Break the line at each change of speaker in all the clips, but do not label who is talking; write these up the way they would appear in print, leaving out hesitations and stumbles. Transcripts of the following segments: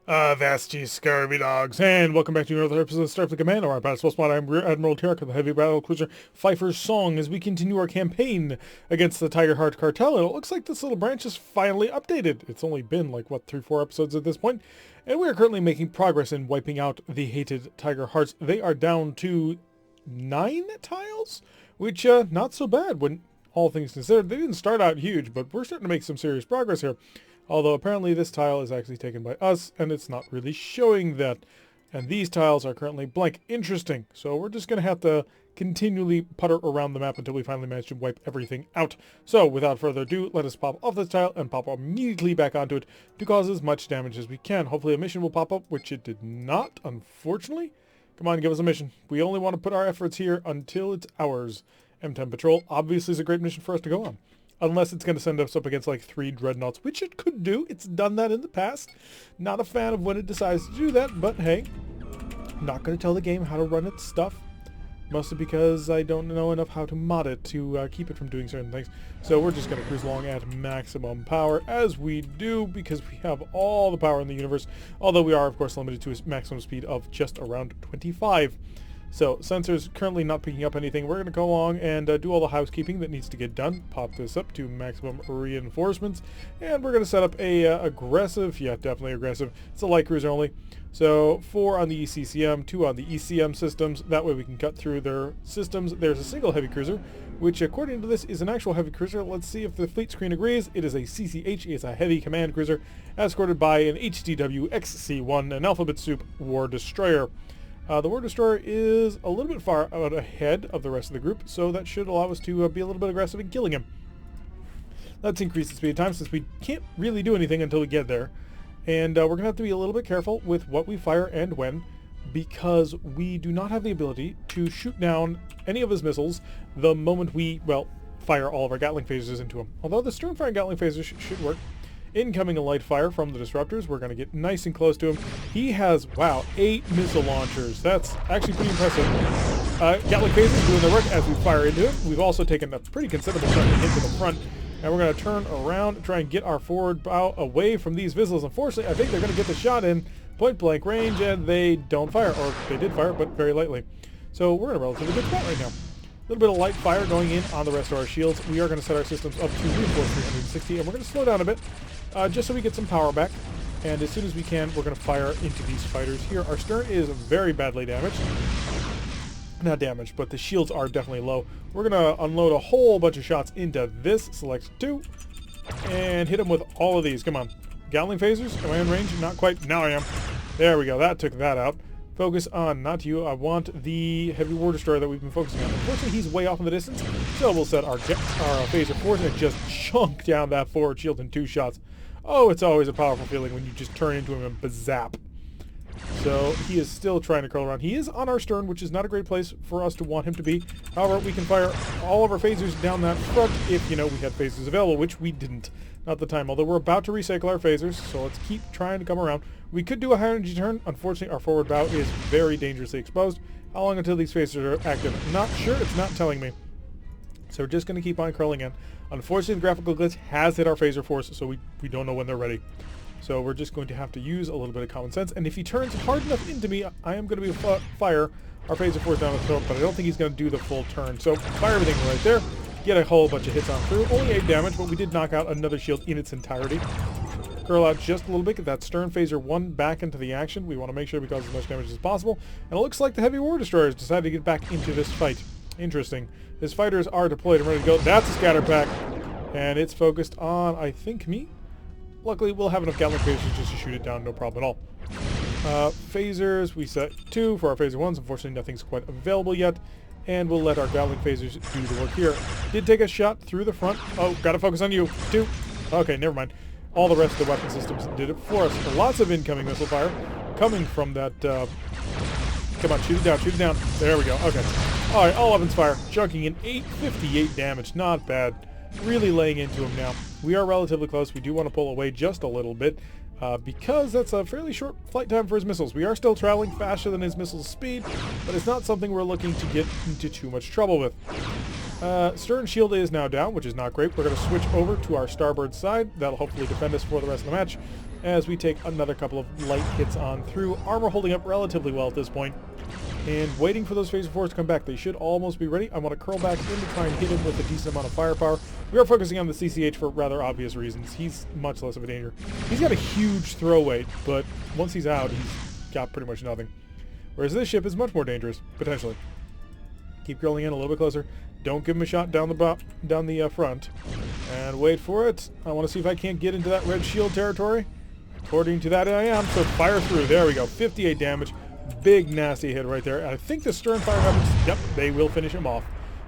Avast, ye scurvy dogs, and welcome back to another episode of Starfleet Command, Orion Pirates. I'm Rear Admiral Tarek of the heavy battle cruiser Pfeiffer's Song as we continue our campaign against the Tiger Heart Cartel, and it looks like this little branch is finally updated. It's only been like, 3-4 episodes at this point, and we are currently making progress in wiping out the hated Tiger Hearts. They are down to 9 tiles, which, not so bad when all things considered. They didn't start out huge, but we're starting to make some serious progress here. Although apparently this tile is actually taken by us, and it's not really showing that. And these tiles are currently blank. Interesting. So we're just going to have to continually putter around the map until we finally manage to wipe everything out. So without further ado, let us pop off this tile and pop immediately back onto it to cause as much damage as we can. Hopefully a mission will pop up, which it did not, unfortunately. Come on, give us a mission. We only want to put our efforts here until it's ours. M10 Patrol obviously is a great mission for us to go on. Unless it's going to send us up against like 3 dreadnoughts, which it could do. It's done that in the past. Not a fan of when it decides to do that, but hey, I'm not going to tell the game how to run its stuff. Mostly because I don't know enough how to mod it to keep it from doing certain things. So we're just going to cruise along at maximum power, as we do, because we have all the power in the universe. Although we are, of course, limited to a maximum speed of just around 25. So, sensors currently not picking up anything. We're going to go along and do all the housekeeping that needs to get done. Pop this up to maximum reinforcements. And we're going to set up a aggressive, yeah, definitely aggressive. It's a light cruiser only. So, 4 on the ECCM, 2 on the ECM systems. That way we can cut through their systems. There's a single heavy cruiser, which according to this is an actual heavy cruiser. Let's see if the fleet screen agrees. It is a CCH. It's a heavy command cruiser, escorted by an HDW XC-1, an alphabet soup war destroyer. The War Destroyer is a little bit far out ahead of the rest of the group, so that should allow us to be a little bit aggressive in killing him. Let's increase the speed of time since we can't really do anything until we get there. And we're going to have to be a little bit careful with what we fire and when, because we do not have the ability to shoot down any of his missiles the moment we, fire all of our Gatling phasers into him. Although the stern fire Gatling phasers should work. Incoming a light fire from the disruptors. We're going to get nice and close to him. He has, 8 missile launchers. That's actually pretty impressive. Gatling phasers doing their work as we fire into him. We've also taken a pretty considerable chunk of hit to the front. And we're going to turn around and try and get our forward bow away from these missiles. Unfortunately, I think they're going to get the shot in point blank range, and they don't fire. Or they did fire, but very lightly. So we're in a relatively good spot right now. A little bit of light fire going in on the rest of our shields. We are going to set our systems up to reinforce 360, and we're going to slow down a bit, just so we get some power back. And as soon as we can, we're going to fire into these fighters here. Our stern is very badly damaged. Not damaged, but the shields are definitely low. We're going to unload a whole bunch of shots into this. Select 2, and hit them with all of these. Come on. Gatling phasers? Am I in range? Not quite. Now I am. There we go. That took that out. Focus on, not you, I want the heavy war destroyer that we've been focusing on. Unfortunately, he's way off in the distance, so we'll set our phaser force and just chunk down that forward shield in 2 shots. Oh, it's always a powerful feeling when you just turn into him and bazap. So he is still trying to curl around. He is on our stern, which is not a great place for us to want him to be. However, we can fire all of our phasers down that front if, we had phasers available, which we didn't at the time. Although we're about to recycle our phasers, so let's keep trying to come around. We could do a high energy turn. Unfortunately, our forward bow is very dangerously exposed. How long until these phasers are active? Not sure. It's not telling me. So we're just going to keep on curling in. Unfortunately, the graphical glitch has hit our phaser force, so we don't know when they're ready. So we're just going to have to use a little bit of common sense. And if he turns hard enough into me, I am going to be fire our phaser force down the throat, but I don't think he's going to do the full turn. So fire everything right there. Get a whole bunch of hits on through. Only 8 damage, but we did knock out another shield in its entirety. Curl out just a little bit, get that stern phaser 1 back into the action. We want to make sure we cause as much damage as possible. And it looks like the heavy war destroyers decided to get back into this fight. Interesting. His fighters are deployed and ready to go. That's a scatter pack. And it's focused on, I think, me. Luckily, we'll have enough Gatling phasers just to shoot it down, no problem at all. Phasers, we set 2 for our phaser 1s. Unfortunately, nothing's quite available yet. And we'll let our Gatling phasers do the work here. Did take a shot through the front. Oh, gotta focus on you. 2. Okay, never mind. All the rest of the weapon systems did it for us. Lots of incoming missile fire coming from that. Come on, shoot it down, shoot it down. There we go. Okay. All right, all weapons fire. Chunking in 858 damage. Not bad. Really laying into him now. We are relatively close. We do want to pull away just a little bit because that's a fairly short flight time for his missiles. We are still traveling faster than his missile speed, but it's not something we're looking to get into too much trouble with. Stern shield is now down, which is not great. We're going to switch over to our starboard side. That'll hopefully defend us for the rest of the match. as we take another couple of light hits on through. Armor holding up relatively well at this point, and waiting for those phaser 4s to come back. They should almost be ready. I want to curl back in to try and hit him with a decent amount of firepower. We are focusing on the CCH for rather obvious reasons. He's much less of a danger. He's got a huge throw weight, but once he's out, he's got pretty much nothing. Whereas this ship is much more dangerous, potentially. Keep curling in a little bit closer. Don't give him a shot down the front. And wait for it. I want to see if I can't get into that red shield territory. According to that, I am. So fire through. There we go. 58 damage. Big nasty hit right there. And I think the stern fire weapons, yep, they will finish him off.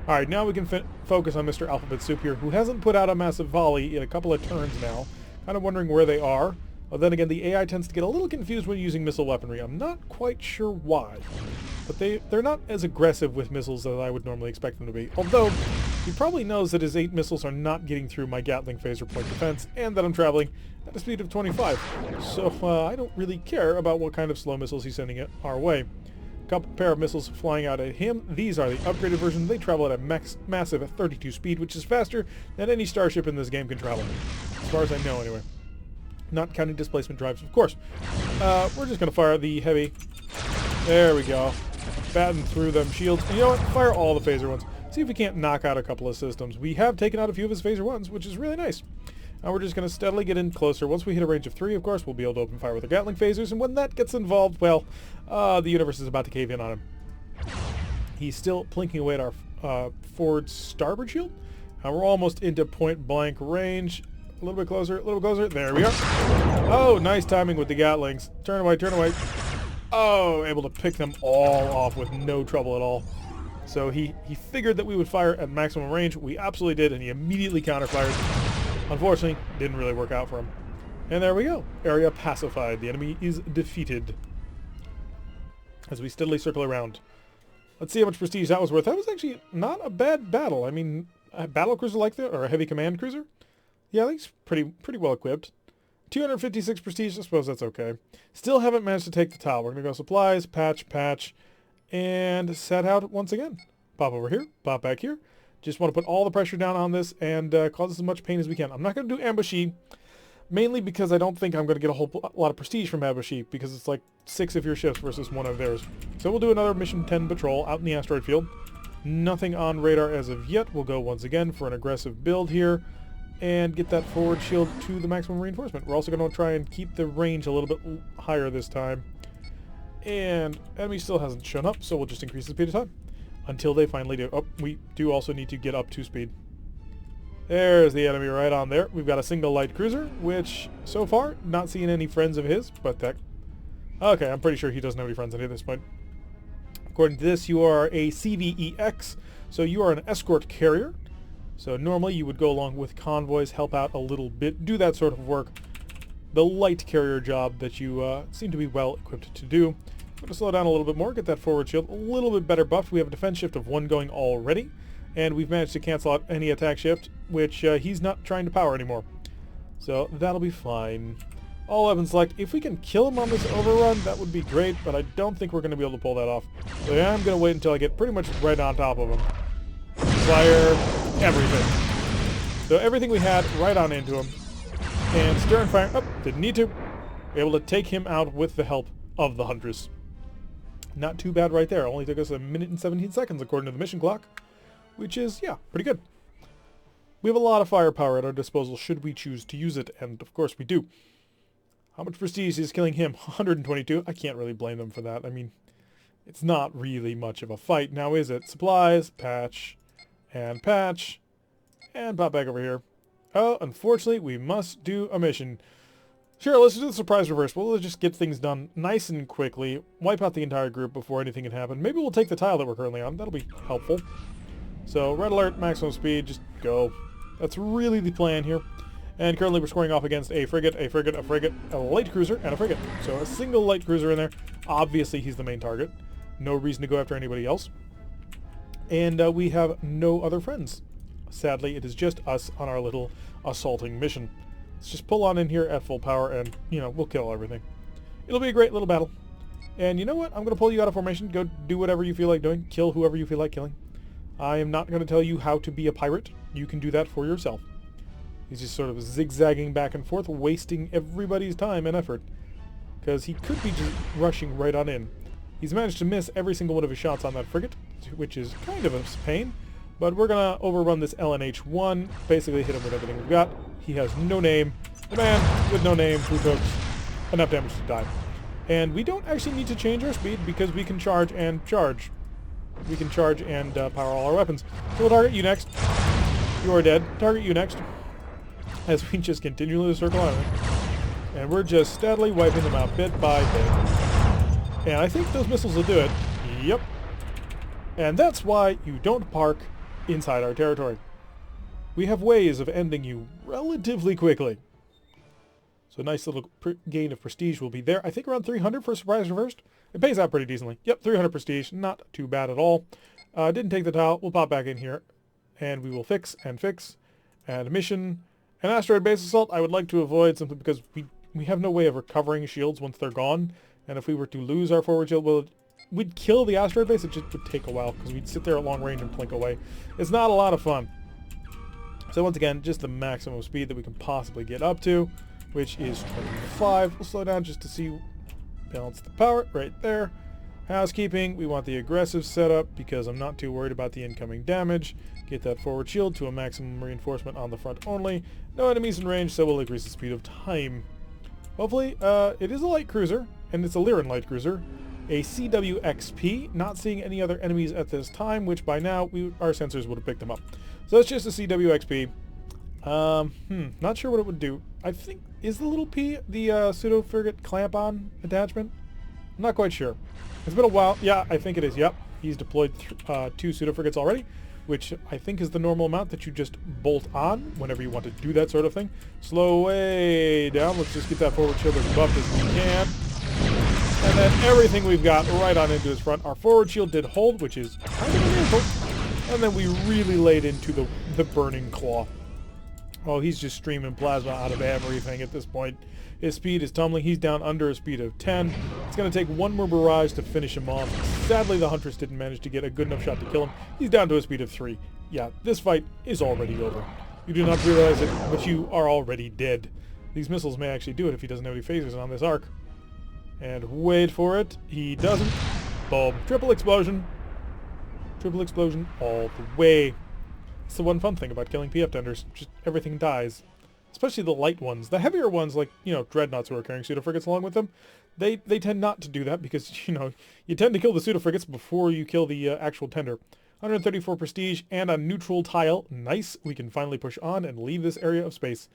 Alright, now we can focus on Mr. Alphabet Soup here, who hasn't put out a massive volley in a couple of turns now. Kind of wondering where they are. Well, then again, the AI tends to get a little confused when using missile weaponry. I'm not quite sure why. But they're not as aggressive with missiles as I would normally expect them to be. Although, he probably knows that his 8 missiles are not getting through my Gatling phaser point defense, and that I'm traveling at a speed of 25. So I don't really care about what kind of slow missiles he's sending our way. Couple pair of missiles flying out at him. These are the upgraded version. They travel at a massive 32 speed, which is faster than any starship in this game can travel. As far as I know, anyway. Not counting displacement drives, of course. We're just going to fire the heavy. There we go. Batten through them shields. And you know what? Fire all the phaser ones. See if we can't knock out a couple of systems. We have taken out a few of his phaser ones, which is really nice. Now we're just going to steadily get in closer. Once we hit a range of 3, of course, we'll be able to open fire with the Gatling phasers. And when that gets involved, well, the universe is about to cave in on him. He's still plinking away at our forward starboard shield. And we're almost into point-blank range. A little bit closer, a little closer. There we are. Oh, nice timing with the Gatlings. Turn away, turn away. Oh, able to pick them all off with no trouble at all. So he figured that we would fire at maximum range. We absolutely did, and he immediately counterfired. Unfortunately, didn't really work out for him. And there we go. Area pacified. The enemy is defeated. As we steadily circle around. Let's see how much prestige that was worth. That was actually not a bad battle. I mean, a battle cruiser like that, or a heavy command cruiser? Yeah, I think it's pretty well equipped. 256 prestige, I suppose that's okay. Still haven't managed to take the tile. We're going to go supplies, patch, and set out once again. Pop over here, pop back here. Just want to put all the pressure down on this and cause as much pain as we can. I'm not going to do ambushy, mainly because I don't think I'm going to get a whole lot of prestige from ambushy, because it's like 6 of your ships versus 1 of theirs. So we'll do another mission 10 patrol out in the asteroid field. Nothing on radar as of yet. We'll go once again for an aggressive build here and get that forward shield to the maximum reinforcement. We're also going to try and keep the range a little bit higher this time. And enemy still hasn't shown up, so we'll just increase the speed of time until they finally do. Oh, we do also need to get up to speed. There's the enemy right on there. We've got a single light cruiser, which so far not seeing any friends of his, but that... Okay, I'm pretty sure he doesn't have any friends at this point. According to this, you are a CVEX, so you are an escort carrier. So normally you would go along with convoys, help out a little bit, do that sort of work. The light carrier job that you seem to be well equipped to do. I'm going to slow down a little bit more, get that forward shield a little bit better buffed. We have a defense shift of 1 going already, and we've managed to cancel out any attack shift, which he's not trying to power anymore. So that'll be fine. All weapons select. If we can kill him on this overrun, that would be great, but I don't think we're going to be able to pull that off. So yeah, I'm going to wait until I get pretty much right on top of him. Fire everything. So everything we had right on into him. And stern fire. Oh, didn't need to. Able to take him out with the help of the Huntress. Not too bad right there. Only took us 1 minute and 17 seconds according to the mission clock. Which is, yeah, pretty good. We have a lot of firepower at our disposal should we choose to use it. And of course we do. How much prestige is killing him? 122. I can't really blame them for that. I mean, it's not really much of a fight now, is it? Supplies, patch, and pop back over here. Oh, unfortunately, we must do a mission. Sure, let's do the surprise reverse. We'll just get things done nice and quickly. Wipe out the entire group before anything can happen. Maybe we'll take the tile that we're currently on. That'll be helpful. So, red alert, maximum speed, just go. That's really the plan here. And currently we're scoring off against a frigate, a light cruiser, and a frigate. So a single light cruiser in there. Obviously he's the main target. No reason to go after anybody else. And we have no other friends. Sadly, it is just us on our little assaulting mission. Let's just pull on in here at full power and, you know, we'll kill everything. It'll be a great little battle. And you know what? I'm going to pull you out of formation. Go do whatever you feel like doing. Kill whoever you feel like killing. I am not going to tell you how to be a pirate. You can do that for yourself. He's just sort of zigzagging back and forth, wasting everybody's time and effort. Because he could be just rushing right on in. He's managed to miss every single one of his shots on that frigate, which is kind of a pain. But we're going to overrun this LNH-1, basically hit him with everything we've got. He has no name. The man with no name who took enough damage to die. And we don't actually need to change our speed because we can charge and charge. We can charge and power all our weapons. So we'll target you next. You are dead. Target you next. As we just continually circle on it. And we're just steadily wiping them out bit by bit. And I think those missiles will do it. Yep. And that's why you don't park inside our territory. We have ways of ending you relatively quickly. So a nice little gain of prestige will be there. I think around 300 for surprise reversed. It pays out pretty decently. Yep, 300 prestige. Not too bad at all. Didn't take the tile. We'll pop back in here. And we will fix. And mission. An asteroid base assault I would like to avoid simply because we have no way of recovering shields once they're gone. And if we were to lose our forward shield, well, we'd kill the asteroid base. It just would take a while because we'd sit there at long range and blink away. It's not a lot of fun. So once again, just the maximum speed that we can possibly get up to, which is 25. We'll slow down just to see, balance the power right there. Housekeeping, we want the aggressive setup because I'm not too worried about the incoming damage. Get that forward shield to a maximum reinforcement on the front only. No enemies in range, so we'll increase the speed of time. Hopefully, it is a light cruiser, and it's a Lyran light cruiser. A CWXP, not seeing any other enemies at this time, which by now our sensors would have picked them up. So that's just a CWXP. Not sure what it would do. I think, is the little P the pseudo-frigate clamp-on attachment? I'm not quite sure. It's been a while. Yeah, I think it is. Yep. He's deployed 2 pseudo-frigates already, which I think is the normal amount that you just bolt on whenever you want to do that sort of thing. Slow way down. Let's just get that forward shield as buffed as we can. And then everything we've got right on into his front. Our forward shield did hold, which is kind of a miracle. And then we really laid into the burning claw. Oh, he's just streaming plasma out of everything at this point. His speed is tumbling. He's down under a speed of 10. It's going to take one more barrage to finish him off. Sadly, the Huntress didn't manage to get a good enough shot to kill him. He's down to a speed of 3. Yeah, this fight is already over. You do not realize it, but you are already dead. These missiles may actually do it if he doesn't have any phasers on this arc. And wait for it. He doesn't. Boom. Triple explosion. Triple explosion all the way. It's the one fun thing about killing PF tenders. Just everything dies. Especially the light ones. The heavier ones, like, dreadnoughts who are carrying pseudo-frigates along with them, they tend not to do that because, you tend to kill the pseudo-frigates before you kill the actual tender. 134 prestige and a neutral tile. Nice. We can finally push on and leave this area of space.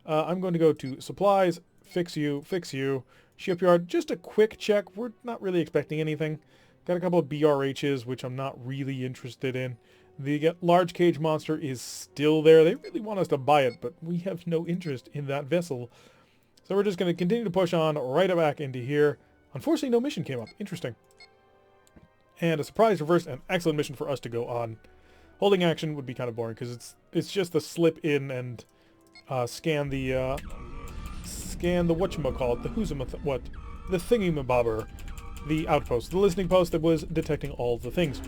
I'm going to go to supplies, fix you, shipyard. Just a quick check. We're not really expecting anything. Got a couple of BRHs, which I'm not really interested in. The large cage monster is still there. They really want us to buy it, but we have no interest in that vessel. So we're just going to continue to push on right back into here. Unfortunately, no mission came up. Interesting. And a surprise reverse, an excellent mission for us to go on. Holding action would be kind of boring because it's just a slip in and scan the whatchamacallit, the thingy-mabobber, the outpost, the listening post that was detecting all the things.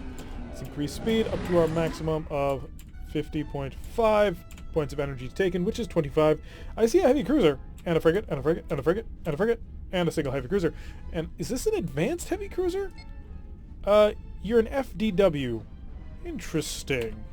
Let's increase speed up to our maximum of 50.5 points of energy taken, which is 25. I see a heavy cruiser, and a frigate, and a frigate, and a frigate, and a frigate, and a single heavy cruiser. And is this an advanced heavy cruiser? You're an FDW. Interesting.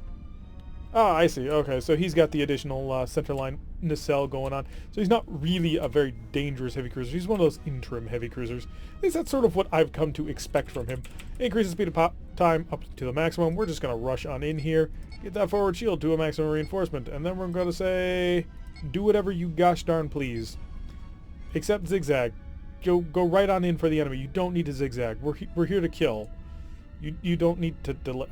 Ah, I see. Okay, so he's got the additional centerline nacelle going on. So he's not really a very dangerous heavy cruiser. He's one of those interim heavy cruisers. At least that's sort of what I've come to expect from him. Increase the speed of time up to the maximum. We're just going to rush on in here. Get that forward shield to a maximum reinforcement. And then we're going to say, do whatever you gosh darn please. Except zigzag. Go right on in for the enemy. You don't need to zigzag. We're here to kill. You don't need to delay.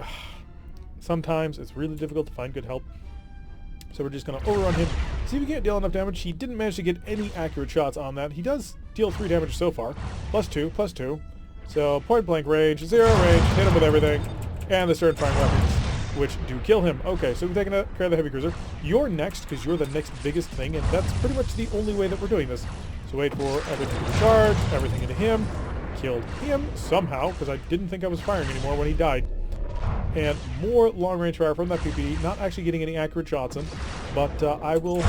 Sometimes it's really difficult to find good help. So we're just going to overrun him. See if we can't deal enough damage. He didn't manage to get any accurate shots on that. He does deal 3 damage so far. +2, +2. So point blank range, 0 range, hit him with everything. And the stern firing weapons, which do kill him. Okay, so we've taken care of the heavy cruiser. You're next because you're the next biggest thing, and that's pretty much the only way that we're doing this. So wait for everything to charge, everything into him. Killed him somehow because I didn't think I was firing anymore when he died. And more long-range fire from that PPD, not actually getting any accurate shots in. but I will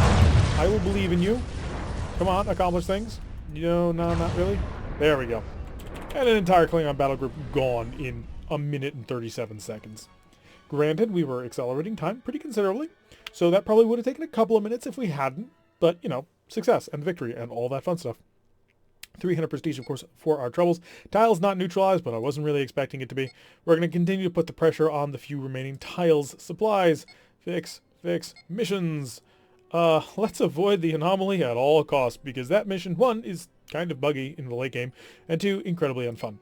believe in you. Come on, accomplish things. No, not really. There we go. And an entire Klingon battle group gone in a minute and 37 seconds. Granted, we were accelerating time pretty considerably, so that probably would have taken a couple of minutes if we hadn't, but, you know, success and victory and all that fun stuff. 300 prestige, of course, for our troubles. Tiles not neutralized, but I wasn't really expecting it to be. We're going to continue to put the pressure on the few remaining tiles. Supplies. Fix. Missions. Let's avoid the anomaly at all costs, because that mission, 1, is kind of buggy in the late game, and 2, incredibly unfun.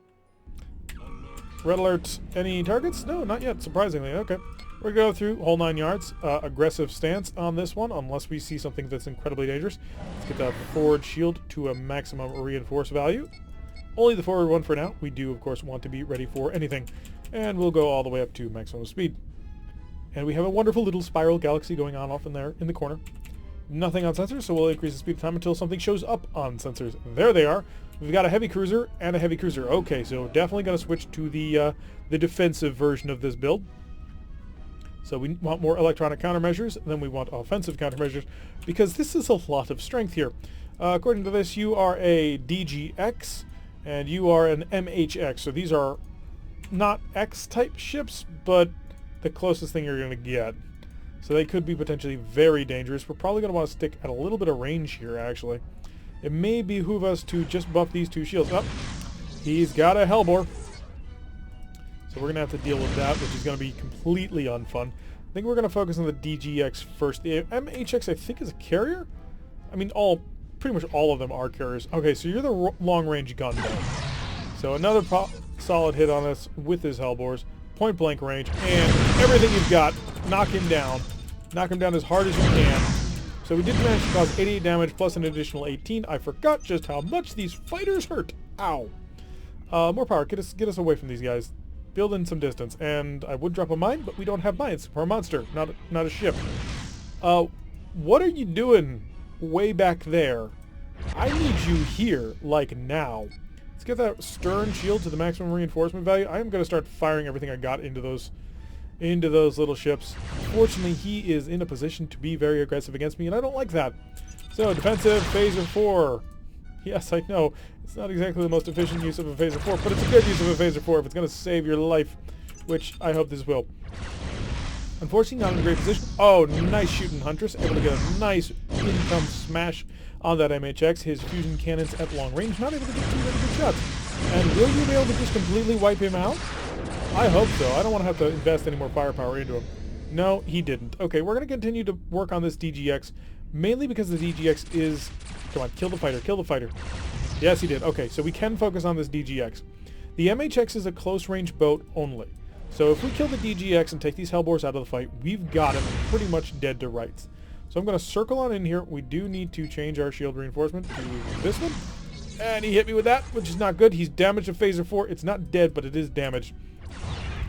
Red alert. Any targets? No, not yet, surprisingly. Okay. We're going to go through whole 9 yards. Aggressive stance on this one, unless we see something that's incredibly dangerous. Let's get the forward shield to a maximum reinforce value. Only the forward one for now. We do, of course, want to be ready for anything. And we'll go all the way up to maximum speed. And we have a wonderful little spiral galaxy going on off in there in the corner. Nothing on sensors, so we'll increase the speed of time until something shows up on sensors. There they are. We've got a heavy cruiser and a heavy cruiser. Okay, so definitely going to switch to the defensive version of this build. So we want more electronic countermeasures, and then we want offensive countermeasures, because this is a lot of strength here. According to this, you are a DGX, and you are an MHX. So these are not X-type ships, but the closest thing you're going to get. So they could be potentially very dangerous. We're probably going to want to stick at a little bit of range here, actually. It may behoove us to just buff these 2 shields. Oh, he's got a Hellbore. So we're going to have to deal with that, which is going to be completely unfun. I think we're going to focus on the DGX first. The MHX, I think, is a carrier? I mean, pretty much all of them are carriers. Okay, so you're the long-range gun though. So another solid hit on us with his Hellbores. Point-blank range, and everything you've got, knock him down. Knock him down as hard as you can. So we did manage to cause 88 damage plus an additional 18. I forgot just how much these fighters hurt. Ow. More power. Get us away from these guys. Build in some distance. And I would drop a mine, but we don't have mines. We're a monster, not a ship. What are you doing way back there? I need you here, like now. Let's get that stern shield to the maximum reinforcement value. I am going to start firing everything I got into those little ships. Fortunately, he is in a position to be very aggressive against me, and I don't like that. So, defensive, phaser 4. Yes, I know. It's not exactly the most efficient use of a phaser 4, but it's a good use of a phaser 4 if it's going to save your life, which I hope this will. Unfortunately, not in a great position. Oh, nice shooting Huntress. Able to get a nice income smash on that MHX. His fusion cannons at long range, not able to get 2 really good shots. And will you be able to just completely wipe him out? I hope so. I don't want to have to invest any more firepower into him. No, he didn't. Okay, we're going to continue to work on this DGX, mainly because the DGX is... Come on, kill the fighter, kill the fighter. Yes, he did. Okay, so we can focus on this DGX. The MHX is a close-range boat only. So if we kill the DGX and take these Hellbores out of the fight, we've got him pretty much dead to rights. So I'm going to circle on in here. We do need to change our shield reinforcement to this one. And he hit me with that, which is not good. He's damaged to phaser 4. It's not dead, but it is damaged.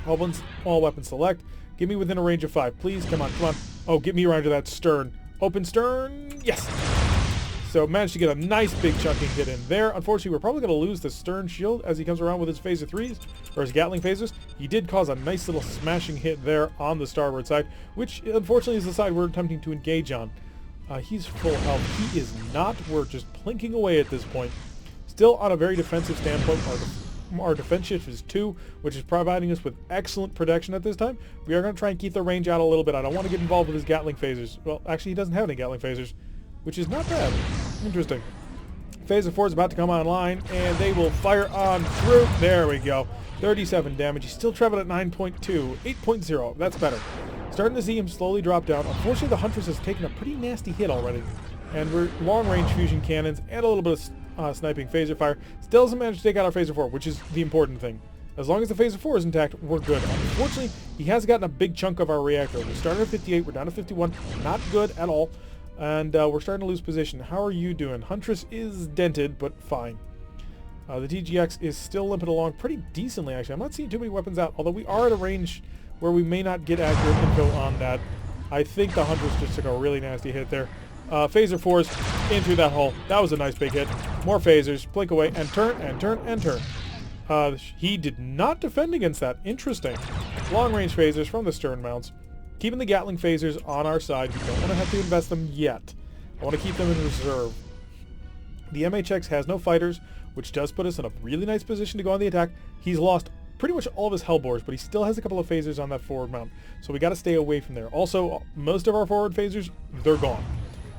All weapons select. Get me within a range of 5. Please, come on, come on. Oh, get me around to that stern. Open stern. Yes. So managed to get a nice big chunking hit in there. Unfortunately, we're probably going to lose the stern shield as he comes around with his phaser 3s, or his Gatling phasers. He did cause a nice little smashing hit there on the starboard side, which unfortunately is the side we're attempting to engage on. He's full health. He is not. We're just plinking away at this point. Still on a very defensive standpoint. Our defense shift is 2, which is providing us with excellent protection at this time. We are going to try and keep the range out a little bit. I don't want to get involved with his Gatling phasers. Well, actually, he doesn't have any Gatling phasers, which is not bad. Interesting. Phaser 4 is about to come online, and they will fire on through. There we go. 37 damage. He's still traveling at 9.2. 8.0. That's better. Starting to see him slowly drop down. Unfortunately, the Huntress has taken a pretty nasty hit already. And we're long-range fusion cannons and a little bit of sniping phaser fire. Still doesn't manage to take out our phaser 4, which is the important thing. As long as the phaser 4 is intact, we're good. Unfortunately, he has gotten a big chunk of our reactor. We started at 58. We're down to 51. Not good at all. And we're starting to lose position. How are you doing? Huntress is dented, but fine. The DGX is still limping along pretty decently, actually. I'm not seeing too many weapons out, although we are at a range where we may not get accurate info on that. I think the Huntress just took a really nasty hit there. Phaser 4s in through that hole. That was a nice big hit. More phasers. Blink away and turn and turn and turn. He did not defend against that. Interesting. Long-range phasers from the stern mounts. Keeping the Gatling phasers on our side. We don't want to have to invest them yet. I want to keep them in reserve. The MHX has no fighters, which does put us in a really nice position to go on the attack. He's lost pretty much all of his Hellbores, but he still has a couple of phasers on that forward mount. So we got to stay away from there. Also, most of our forward phasers, they're gone.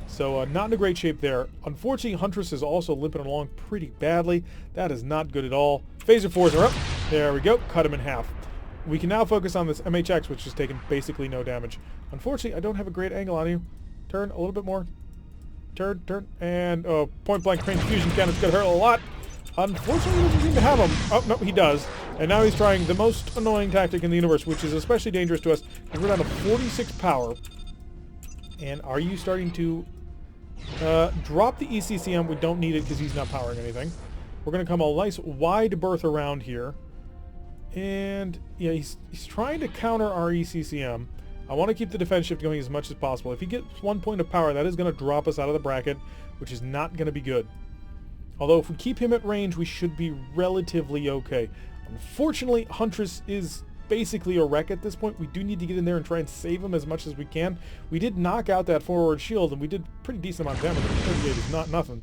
So not in a great shape there. Unfortunately, Huntress is also limping along pretty badly. That is not good at all. Phaser 4s are up. There we go. Cut him in half. We can now focus on this MHX, which has taken basically no damage. Unfortunately, I don't have a great angle on you. Turn a little bit more. Turn. And point blank range fusion cannon's going to hurt a lot. Unfortunately, he doesn't seem to have them. Oh, no, he does. And now he's trying the most annoying tactic in the universe, which is especially dangerous to us, because we're down to 46 power. And are you starting to drop the ECCM? We don't need it because he's not powering anything. We're going to come a nice wide berth around here. And yeah, he's trying to counter our ECCM. I want to keep the defense shift going as much as possible. If he gets 1 point of power, that is going to drop us out of the bracket, which is not going to be good. Although if we keep him at range, we should be relatively okay. Unfortunately, Huntress is basically a wreck at this point. We do need to get in there and try and save him as much as we can. We did knock out that forward shield, and we did pretty decent amount of damage. 38 is not nothing.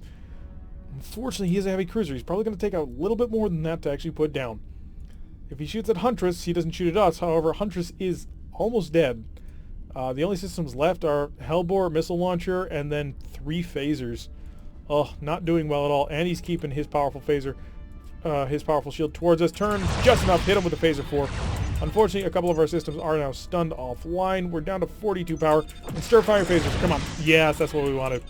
Unfortunately, he is a heavy cruiser. He's probably going to take out a little bit more than that to actually put down. If he shoots at Huntress, he doesn't shoot at us. However, Huntress is almost dead. The only systems left are Hellbore, Missile Launcher, and then 3 phasers. Oh, not doing well at all. And he's keeping his powerful phaser, his powerful shield towards us. Turn just enough. Hit him with the phaser 4. Unfortunately, a couple of our systems are now stunned offline. We're down to 42 power. And stir fire phasers. Come on. Yes, that's what we wanted.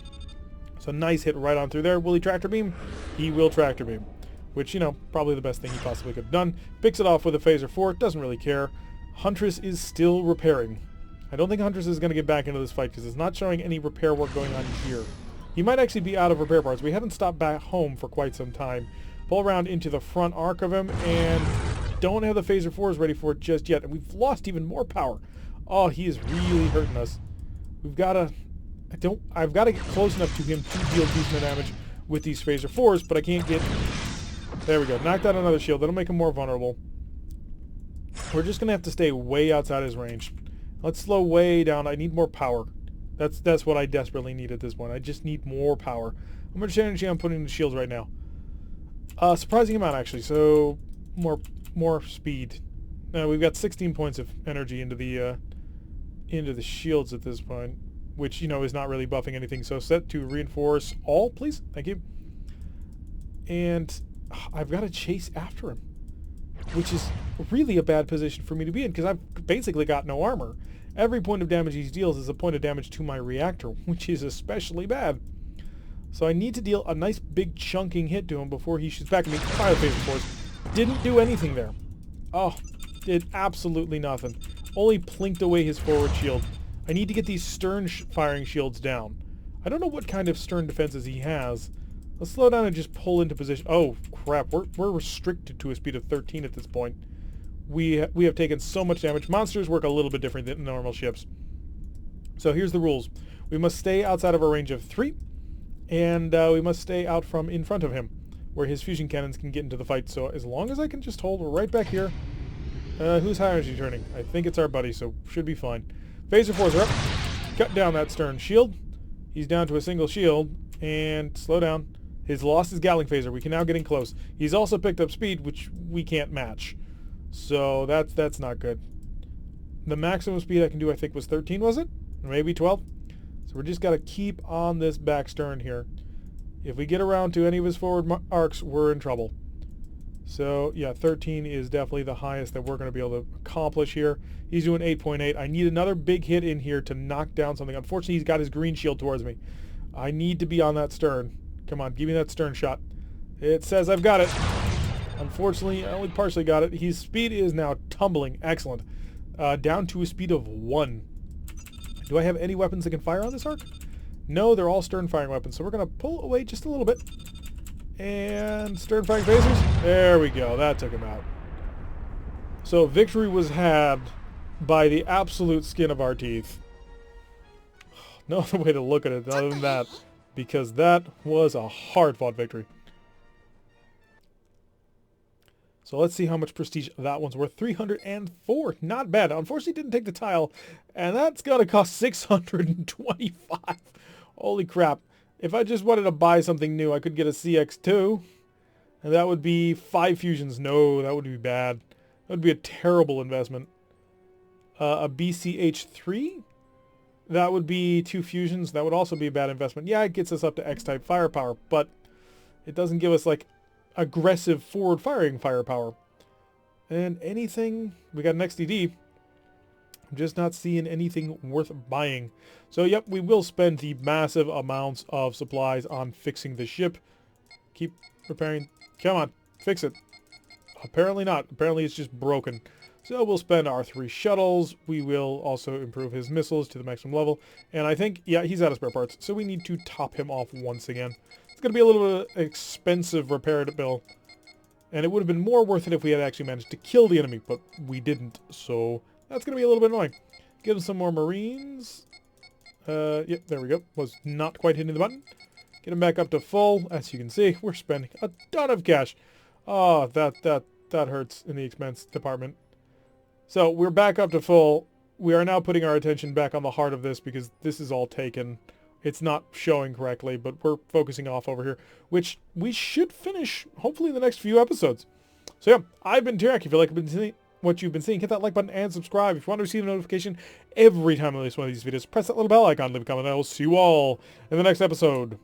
So nice hit right on through there. Will he tractor beam? He will tractor beam. Which, you know, probably the best thing he possibly could have done. Picks it off with a phaser 4. Doesn't really care. Huntress is still repairing. I don't think Huntress is going to get back into this fight because it's not showing any repair work going on here. He might actually be out of repair parts. We haven't stopped back home for quite some time. Pull around into the front arc of him and don't have the phaser 4s ready for it just yet. And we've lost even more power. Oh, he is really hurting us. We've got to... I've got to get close enough to him to deal decent damage with these phaser 4s, but I can't get... There we go. Knocked out another shield. That'll make him more vulnerable. We're just going to have to stay way outside his range. Let's slow way down. I need more power. That's what I desperately need at this point. I just need more power. How much energy I'm putting into shields right now? Surprising amount, actually. So, more speed. We've got 16 points of energy into the shields at this point, which, you know, is not really buffing anything. So set to reinforce all, please. Thank you. And I've got to chase after him, which is really a bad position for me to be in because I've basically got no armor. Every point of damage he deals is a point of damage to my reactor, which is especially bad. So I need to deal a nice big chunking hit to him before he shoots back at me. Fire phaser force. Didn't do anything there. Oh, did absolutely nothing. Only plinked away his forward shield. I need to get these stern firing shields down. I don't know what kind of stern defenses he has. Let's slow down and just pull into position. Oh, crap. We're restricted to a speed of 13 at this point. We have taken so much damage. Monsters work a little bit different than normal ships. So here's the rules. We must stay outside of a range of 3, and we must stay out from in front of him, where his fusion cannons can get into the fight. So as long as I can just hold right back here. Who's high energy turning? I think it's our buddy, so should be fine. Phaser 4s are up. Cut down that stern shield. He's down to a single shield, and slow down. He's lost his Gatling phaser. We can now get in close. He's also picked up speed, which we can't match. So that's not good. The maximum speed I can do, I think, was 13, was it? Maybe 12? So we're just got to keep on this back stern here. If we get around to any of his forward arcs, we're in trouble. So, yeah, 13 is definitely the highest that we're going to be able to accomplish here. He's doing 8.8. I need another big hit in here to knock down something. Unfortunately, he's got his green shield towards me. I need to be on that stern. Come on, give me that stern shot. It says I've got it. Unfortunately, I only partially got it. His speed is now tumbling. Excellent. Down to a speed of 1. Do I have any weapons that can fire on this arc? No, they're all stern firing weapons. So we're going to pull away just a little bit. And stern firing phasers. There we go. That took him out. So victory was had by the absolute skin of our teeth. No other way to look at it other than that. Because that was a hard-fought victory. So So let's see how much prestige that one's worth. 304. Not bad. Unfortunately, didn't take the tile. And that's going to cost 625. Holy crap. If I just wanted to buy something new, I could get a CX2. And that would be 5 fusions. No, that would be bad. That would be a terrible investment. A BCH3? That would be 2 fusions. That would also be a bad investment. Yeah, it gets us up to X-type firepower, but it doesn't give us, like, aggressive forward-firing firepower. And anything... We got an XDD. I'm just not seeing anything worth buying. So, yep, we will spend the massive amounts of supplies on fixing the ship. Keep repairing. Come on, fix it. Apparently not. Apparently it's just broken. So we'll spend our 3 shuttles. We will also improve his missiles to the maximum level. And I think, yeah, he's out of spare parts. So we need to top him off once again. It's going to be a little bit expensive repair bill. And it would have been more worth it if we had actually managed to kill the enemy, but we didn't. So that's going to be a little bit annoying. Give him some more Marines. Yep, there we go. Was not quite hitting the button. Get him back up to full. As you can see, we're spending a ton of cash. Oh, that hurts in the expense department. So we're back up to full. We are now putting our attention back on the heart of this because this is all taken. It's not showing correctly, but we're focusing off over here, which we should finish hopefully in the next few episodes. So yeah, I've been Tarek. If you like what you've been seeing, hit that like button and subscribe. If you want to receive a notification every time I release one of these videos, press that little bell icon, leave a comment, and I will see you all in the next episode.